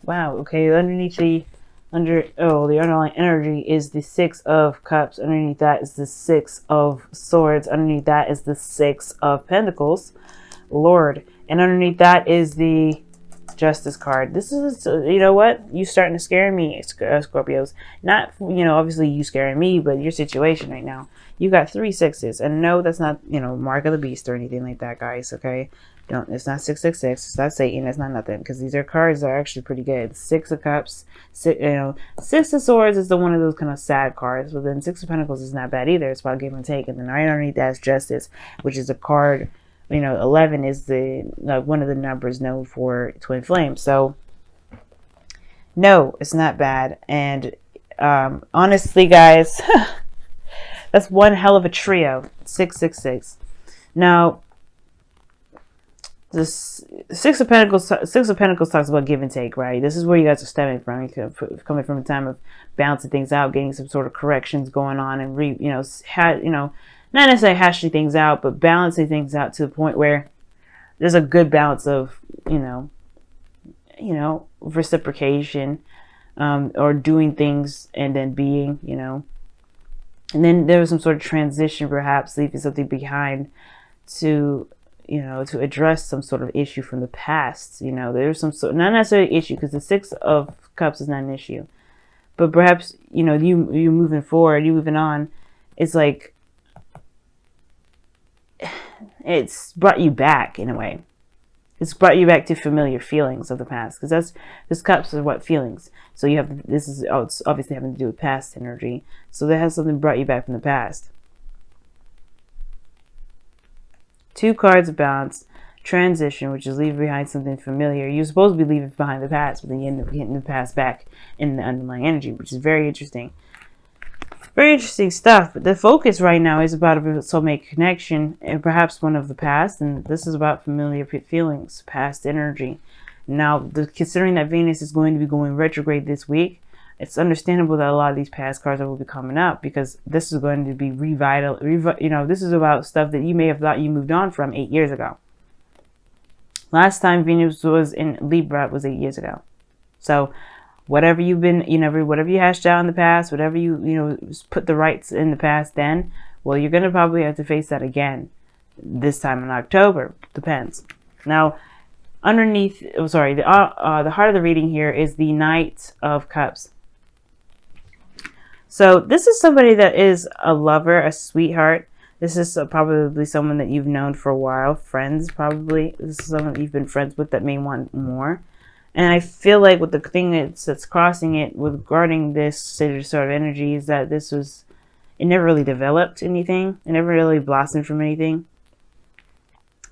Wow. Okay. Underneath the the underlying energy is the Six of Cups. Underneath that is the Six of Swords. Underneath that is the Six of Pentacles, Lord. And underneath that is the Justice card. This is, you know what? You starting to scare me, Scorpios. Not, obviously you scaring me, but your situation right now. You got 3 sixes. And no, that's not, mark of the beast or anything like that, guys, okay? Don't, it's not 666. It's not Satan. It's not nothing. Because these are cards that are actually pretty good. 6 of Cups. Six of Swords is the one of those kind of sad cards. But then 6 of Pentacles is not bad either. It's about give and take. And then right underneath that is Justice, which is a card. 11 is the one of the numbers known for twin flames. So no, it's not bad. And honestly, guys, that's one hell of a trio. 666. Now, this Six of Pentacles talks about give and take, right? This is where you guys are stemming from. You're coming from a time of balancing things out, getting some sort of corrections going on, and not necessarily hashing things out, but balancing things out to the point where there's a good balance of, reciprocation, or doing things and then being, and then there was some sort of transition, perhaps leaving something behind to, to address some sort of issue from the past. There's some sort, not necessarily issue, because the Six of Cups is not an issue, but perhaps, you moving forward, you moving on. It's like, it's brought you back in a way. It's brought you back to familiar feelings of the past, because this cups are what feelings. So you have it's obviously having to do with past energy. So that has something brought you back from the past. 2 cards of balance, transition, which is leaving behind something familiar. You're supposed to be leaving behind the past, but then you end up getting the past back in the underlying energy, which is very interesting. Very interesting stuff, but the focus right now is about a soulmate connection, and perhaps one of the past, and this is about familiar feelings, past energy. Now, considering that Venus is going to be going retrograde this week, it's understandable that a lot of these past cards will be coming up, because this is going to be this is about stuff that you may have thought you moved on from 8 years ago. Last time Venus was in Libra was 8 years ago. So whatever you've been, whatever you hashed out in the past, whatever you put the rights in the past then, well, you're going to probably have to face that again this time in October. Depends. Now, underneath, the heart of the reading here is the Knight of Cups. So this is somebody that is a lover, a sweetheart. This is probably someone that you've known for a while, friends probably. This is someone that you've been friends with that may want more. And I feel like with the thing that's crossing it regarding this sort of energy is that it never really developed anything. It never really blossomed from anything.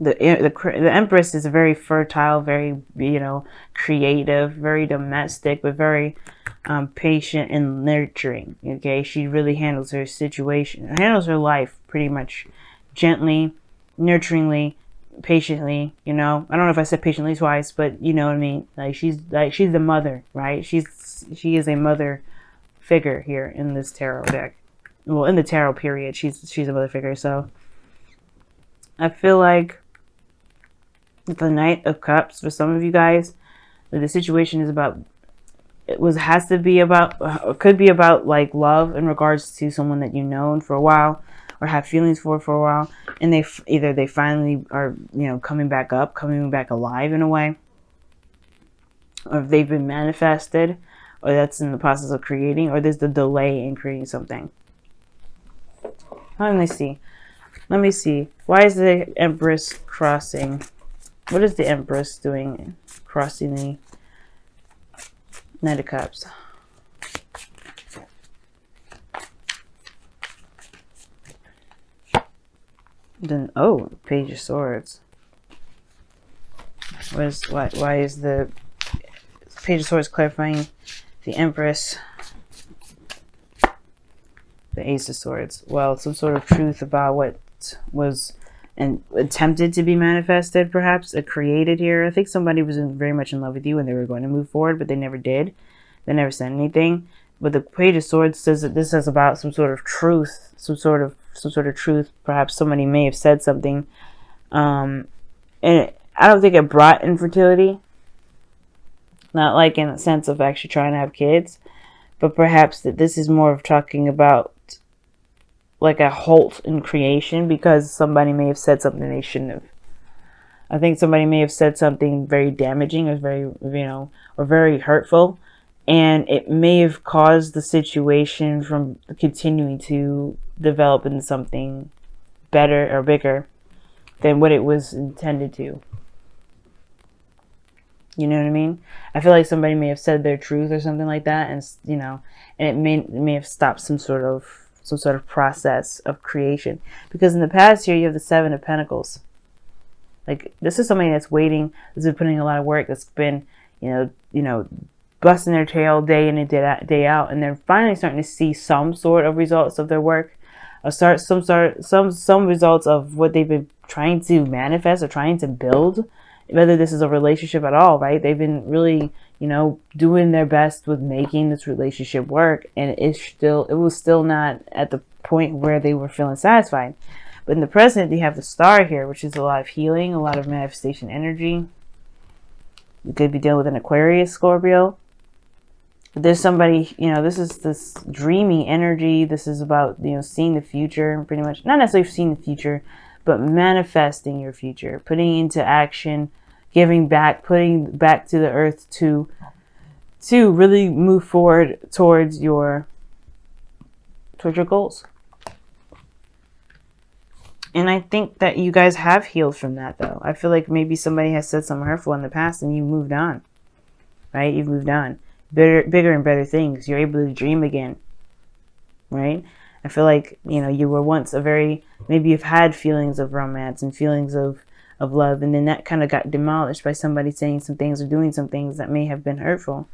The Empress is very fertile, very, creative, very domestic, but very patient and nurturing. Okay, she really handles her situation, handles her life pretty much gently, nurturingly, patiently. I don't know if I said patiently twice, but you know what I mean. She's the mother, right? She is a mother figure here in this tarot deck. Well, in the tarot period, she's a mother figure. So I feel like the Knight of Cups for some of you guys, the situation is about, could be about like love in regards to someone that you've known for a while or have feelings for a while, and they finally are, coming back alive in a way, or if they've been manifested, or that's in the process of creating, or there's the delay in creating something. Let me see. Why is the Empress crossing? What is the Empress doing crossing the Knight of Cups? Then, Page of Swords. Why is the Page of Swords clarifying the Empress? The Ace of Swords. Well, some sort of truth about what was attempted to be manifested, perhaps, created here. I think somebody was very much in love with you and they were going to move forward, but they never did. They never said anything. But the Page of Swords says that this is about some sort of truth, some sort of truth. Perhaps somebody may have said something, and I don't think it brought infertility. Not like in the sense of actually trying to have kids, but perhaps that this is more of talking about like a halt in creation because somebody may have said something they shouldn't have. I think somebody may have said something very damaging or very, or very hurtful, and it may have caused the situation from continuing to develop into something better or bigger than what it was intended to. You know what I mean? I feel like somebody may have said their truth or something like that, and and it may have stopped some sort of process of creation. Because in the past here, you have the Seven of Pentacles. Like, this is somebody that's waiting, that's been putting a lot of work, that's been, busting their tail day in and day out, and they're finally starting to see some sort of results of their work, or some results of what they've been trying to manifest or trying to build. Whether this is a relationship at all, right? They've been really, doing their best with making this relationship work, and it was still not at the point where they were feeling satisfied. But in the present, you have the Star here, which is a lot of healing, a lot of manifestation energy. You could be dealing with an Aquarius, Scorpio. But there's somebody, this is this dreamy energy. This is about, seeing the future, pretty much. Not necessarily seeing the future, but manifesting your future, putting into action, giving back, putting back to the earth to really move forward towards your goals. And I think that you guys have healed from that, though. I feel like maybe somebody has said something hurtful in the past and you moved on, right? You've moved on. Bigger and better things. You're able to dream again, right? I feel like, you were once maybe you've had feelings of romance and feelings of love, and then that kind of got demolished by somebody saying some things or doing some things that may have been hurtful.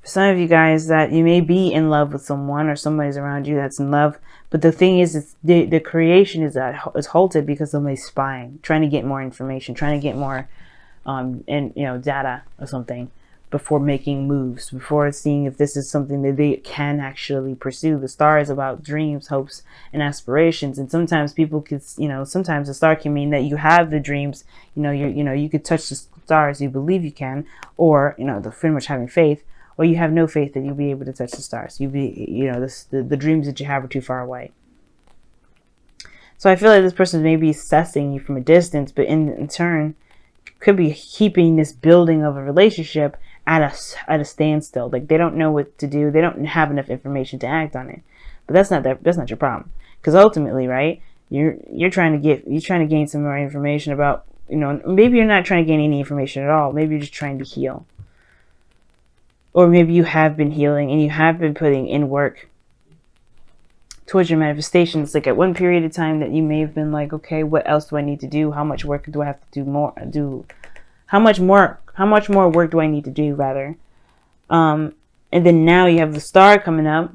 For some of you guys, that you may be in love with someone or somebody's around you that's in love, but the thing is, the creation is halted because somebody's spying, trying to get more information, trying to get more data or something, before making moves, before seeing if this is something that they can actually pursue. The Star is about dreams, hopes, and aspirations. And sometimes people could, sometimes the Star can mean that you have the dreams, you could touch the stars, you believe you can, or, they're pretty much having faith, or you have no faith that you'll be able to touch the stars. The dreams that you have are too far away. So I feel like this person may be assessing you from a distance, but in turn, could be keeping this building of a relationship at a standstill. Like, they don't know what to do. They don't have enough information to act on it. But that's not your problem. Because ultimately, right, you're trying to gain some more information about, maybe you're not trying to gain any information at all. Maybe you're just trying to heal. Or maybe you have been healing and you have been putting in work towards your manifestations. Like, at one period of time that you may have been like, okay, what else do I need to do? How much work do I have to do? How much more work do I need to do, rather? And then now you have the Star coming up.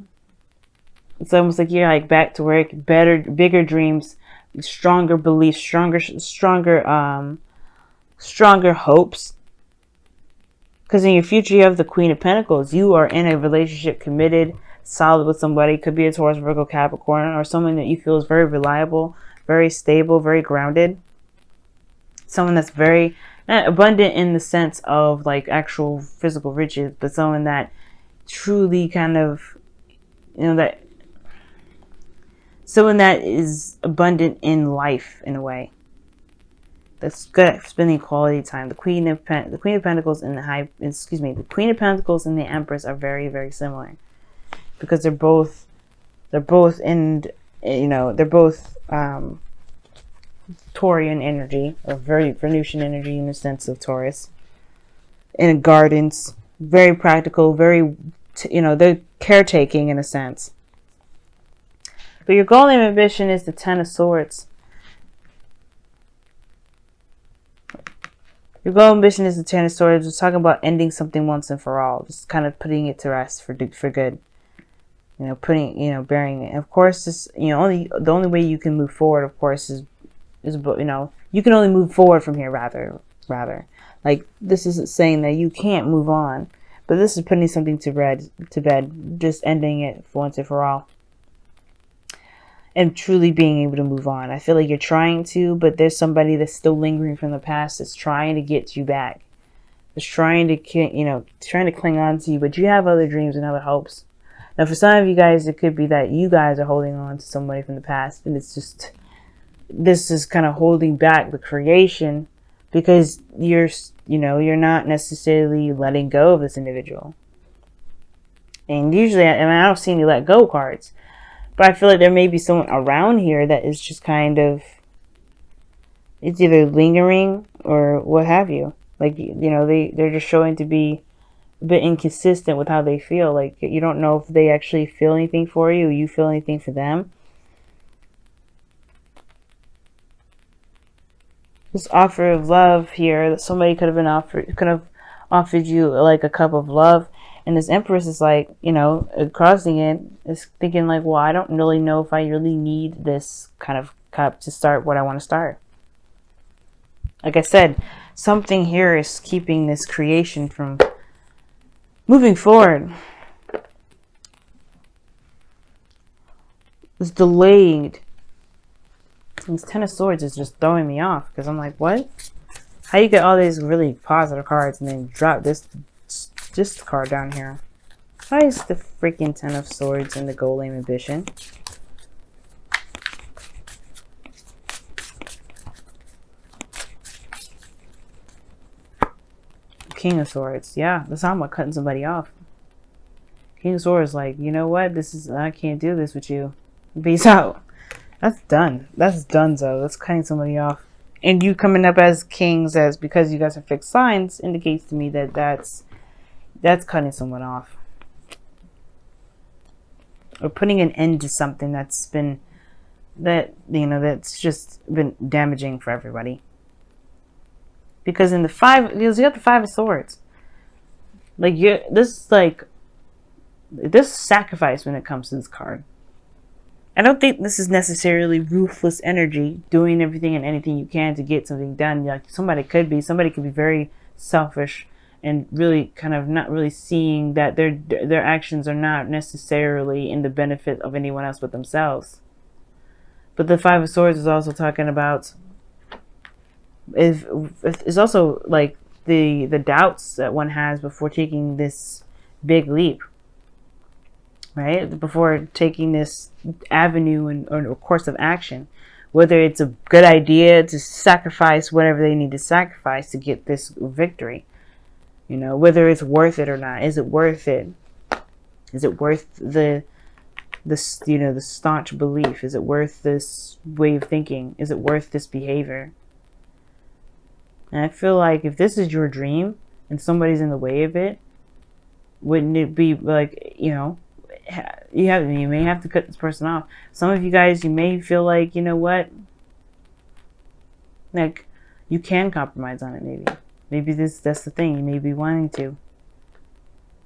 It's almost like you're like back to work, bigger dreams, stronger beliefs, stronger hopes. Because in your future, you have the Queen of Pentacles. You are in a relationship, committed, solid with somebody. Could be a Taurus, Virgo, Capricorn, or someone that you feel is very reliable, very stable, very grounded. Someone that's very not abundant in the sense of like actual physical riches, but someone that truly kind of, someone that is abundant in life in a way. That's good at spending quality time. The Queen of Pentacles and the Queen of Pentacles and the Empress are very, very similar, because they're both Taurian energy, or very Venusian energy in the sense of Taurus. In gardens, very practical, very, they're caretaking in a sense. But your goal and ambition is the Ten of Swords. Your goal and ambition is the Ten of Swords. We're talking about ending something once and for all. Just kind of putting it to rest for good. Burying it. And of course, this, the only way you can move forward, of course, is you can only move forward from here, rather. Like, this isn't saying that you can't move on, but this is putting something to bed, just ending it for once and for all. And truly being able to move on. I feel like you're trying to, but there's somebody that's still lingering from the past that's trying to get you back. is trying to, trying to cling on to you, but you have other dreams and other hopes. Now, for some of you guys, it could be that you guys are holding on to somebody from the past, and it's just, this is kind of holding back the creation because you're not necessarily letting go of this individual. And usually, I don't see any let go cards, but I feel like there may be someone around here that is just kind of, it's either lingering or what have you. Like, they're just showing to be a bit inconsistent with how they feel. Like, you don't know if they actually feel anything for you, or you feel anything for them. This offer of love here that somebody could have offered you like a cup of love, and this Empress is like, crossing it, is thinking like, well, I don't really know if I really need this kind of cup to start what I want to start. Like I said, something here is keeping this creation from moving forward. It's delayed. This Ten of Swords is just throwing me off because I'm like, what? How you get all these really positive cards and then drop this card down here? Why is the freaking Ten of Swords and the Golem Ambition? King of Swords. Yeah, that's how I'm cutting somebody off. King of Swords like, you know what? I can't do this with you. Peace out. That's done. That's donezo. That's cutting somebody off. And you coming up as kings, as because you guys are fixed signs, indicates to me that that's cutting someone off. Or putting an end to something that's just been damaging for everybody. Because in you got the Five of Swords. Like, this is sacrifice when it comes to this card. I don't think this is necessarily ruthless energy, doing everything and anything you can to get something done. Like, somebody could be very selfish and really kind of not really seeing that their actions are not necessarily in the benefit of anyone else but themselves. But the Five of Swords is also talking about, is also like the doubts that one has before taking this big leap. Right? Before taking this avenue or course of action. Whether it's a good idea to sacrifice whatever they need to sacrifice to get this victory. Whether it's worth it or not. Is it worth it? Is it worth the staunch belief? Is it worth this way of thinking? Is it worth this behavior? And I feel like if this is your dream and somebody's in the way of it, wouldn't it be like, you may have to cut this person off. Some of you guys, you may feel like, you know what, like, you can compromise on it. Maybe that's the thing, you may be wanting to,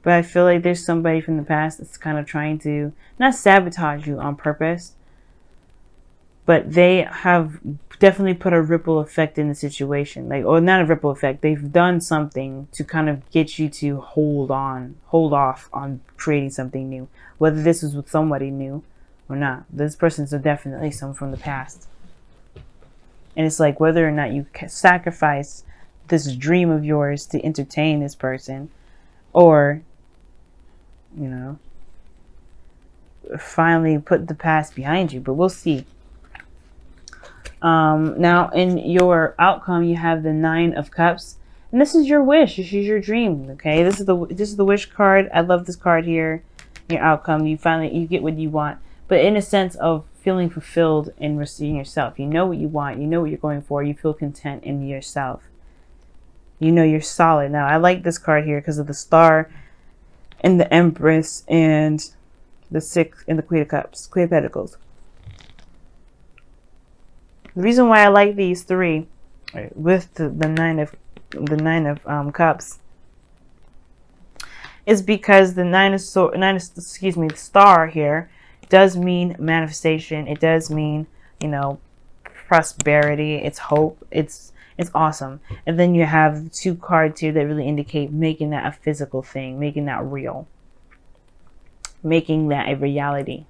but I feel like there's somebody from the past that's kind of trying to not sabotage you on purpose, but they have definitely put a ripple effect in the situation. Like, or not a ripple effect, they've done something to kind of get you to hold off on creating something new. Whether this is with somebody new or not. This person's definitely someone from the past. And it's like, whether or not you sacrifice this dream of yours to entertain this person, or, finally put the past behind you. But we'll see. Now in your outcome, you have the Nine of Cups, and this is your wish. This is your dream. Okay, this is the wish card. I love this card here. Your outcome, you get what you want, but in a sense of feeling fulfilled and receiving yourself. You know what you want. You know what you're going for. You feel content in yourself. You're solid. Now, I like this card here because of the Star and the Empress and the Six and the Queen of Cups, Queen of Pentacles. The reason why I like these three, with the Nine of Cups, is because the Star here does mean manifestation. It does mean, prosperity. It's hope. It's awesome. And then you have two cards here that really indicate making that a physical thing, making that real, making that a reality.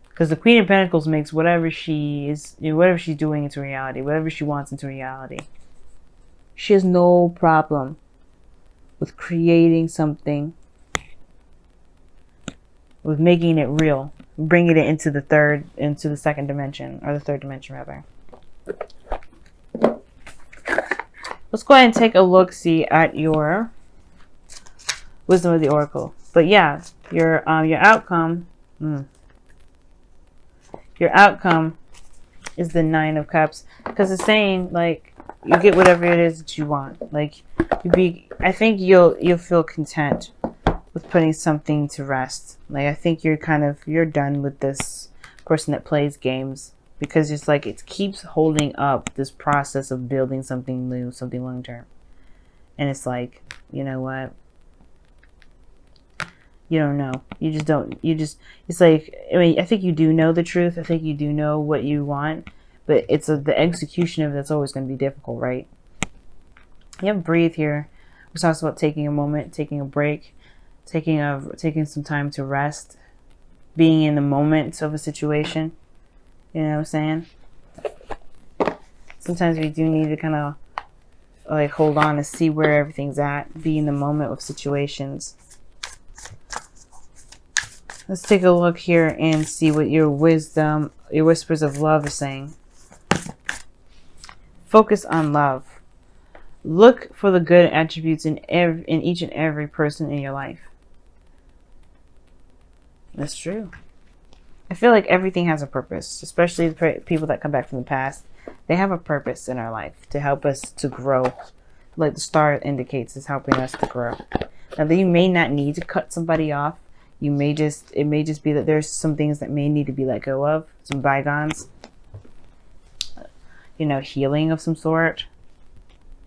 Because the Queen of Pentacles makes whatever she's doing into reality, whatever she wants into reality. She has no problem with creating something, with making it real, bringing it into the second dimension, or the third dimension rather. Let's go ahead and take a look-see at your Wisdom of the Oracle. But yeah, your outcome, your outcome is the Nine of Cups, because it's saying like you get whatever it is that you want. Like I think you'll feel content with putting something to rest. Like I think you're done with this person that plays games, because it's like it keeps holding up this process of building something new, something long term. And it's like, you know what? You don't know. It's like, I mean, I think you do know the truth. I think you do know what you want, but it's the execution of it that's always going to be difficult, right? You have breathe here, which talks about taking a moment, taking a break, taking some time to rest, being in the moment of a situation. You know what I'm saying? Sometimes we do need to kind of like hold on and see where everything's at, be in the moment of situations. Let's take a look here and see what your wisdom, your whispers of love is saying. Focus on love. Look for the good attributes in each and every person in your life. That's true. I feel like everything has a purpose, especially the people that come back from the past. They have a purpose in our life to help us to grow. Like the star indicates, is helping us to grow. Now, you may not need to cut somebody off. It may just be that there's some things that may need to be let go of, some bygones. Healing of some sort,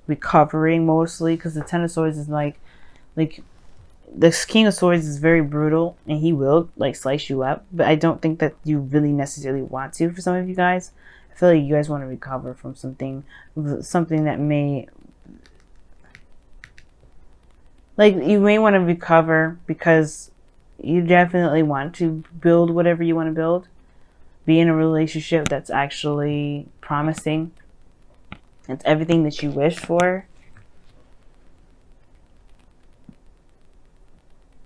recovering mostly, because the Ten of Swords is like the King of Swords is very brutal, and he will like slice you up. But I don't think that you really necessarily want to. For some of you guys, I feel like you guys want to recover from something that may. Like, you may want to recover because you definitely want to build whatever you want to build. Be in a relationship that's actually promising. It's everything that you wish for.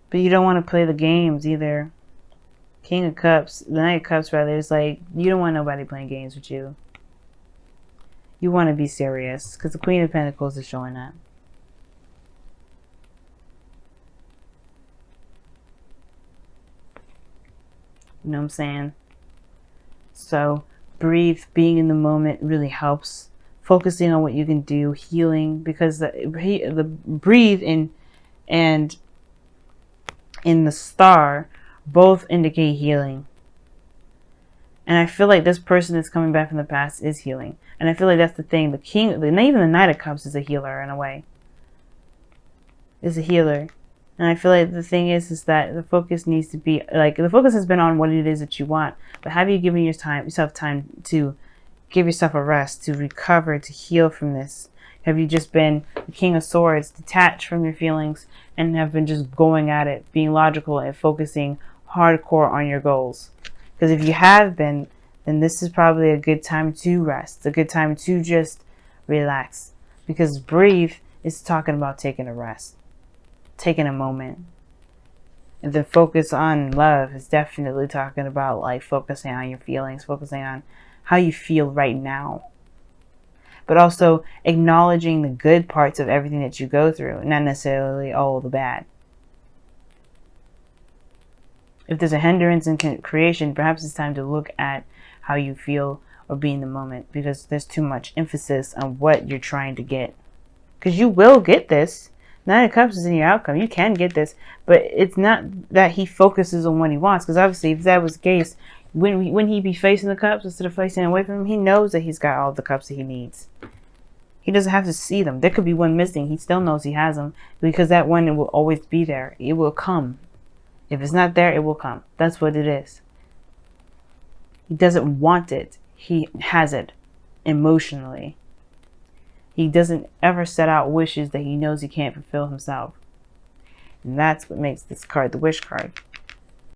But you don't want to play the games either. King of Cups, the Knight of Cups rather, is like, you don't want nobody playing games with you. You want to be serious, because the Queen of Pentacles is showing that. You know what I'm saying? So breathe, being in the moment really helps. Focusing on what you can do, healing, because the breathe and in the star both indicate healing. And I feel like this person that's coming back from the past is healing. And I feel like that's the thing. Even the Knight of Cups is a healer in a way. Is a healer. And I feel like the thing is that the focus needs to be, like, the focus has been on what it is that you want. But have you given yourself time to give yourself a rest, to recover, to heal from this? Have you just been the King of Swords, detached from your feelings, and have been just going at it, being logical and focusing hardcore on your goals? Because if you have been, then this is probably a good time to rest, a good time to just relax. Because breathe is talking about taking a rest, taking a moment. And the focus on love is definitely talking about like focusing on your feelings, focusing on how you feel right now. But also acknowledging the good parts of everything that you go through, not necessarily all the bad. If there's a hindrance in creation, perhaps it's time to look at how you feel or be in the moment, because there's too much emphasis on what you're trying to get. Because you will get this. Nine of Cups is in your outcome. You can get this, but it's not that he focuses on what he wants. Because obviously, if that was the case, when he be facing the cups instead of facing away from him, he knows that he's got all the cups that he needs. He doesn't have to see them. There could be one missing. He still knows he has them, because that one, it will always be there. It will come. If it's not there, it will come. That's what it is. He doesn't want it. He has it emotionally. He doesn't ever set out wishes that he knows he can't fulfill himself. And that's what makes this card the wish card.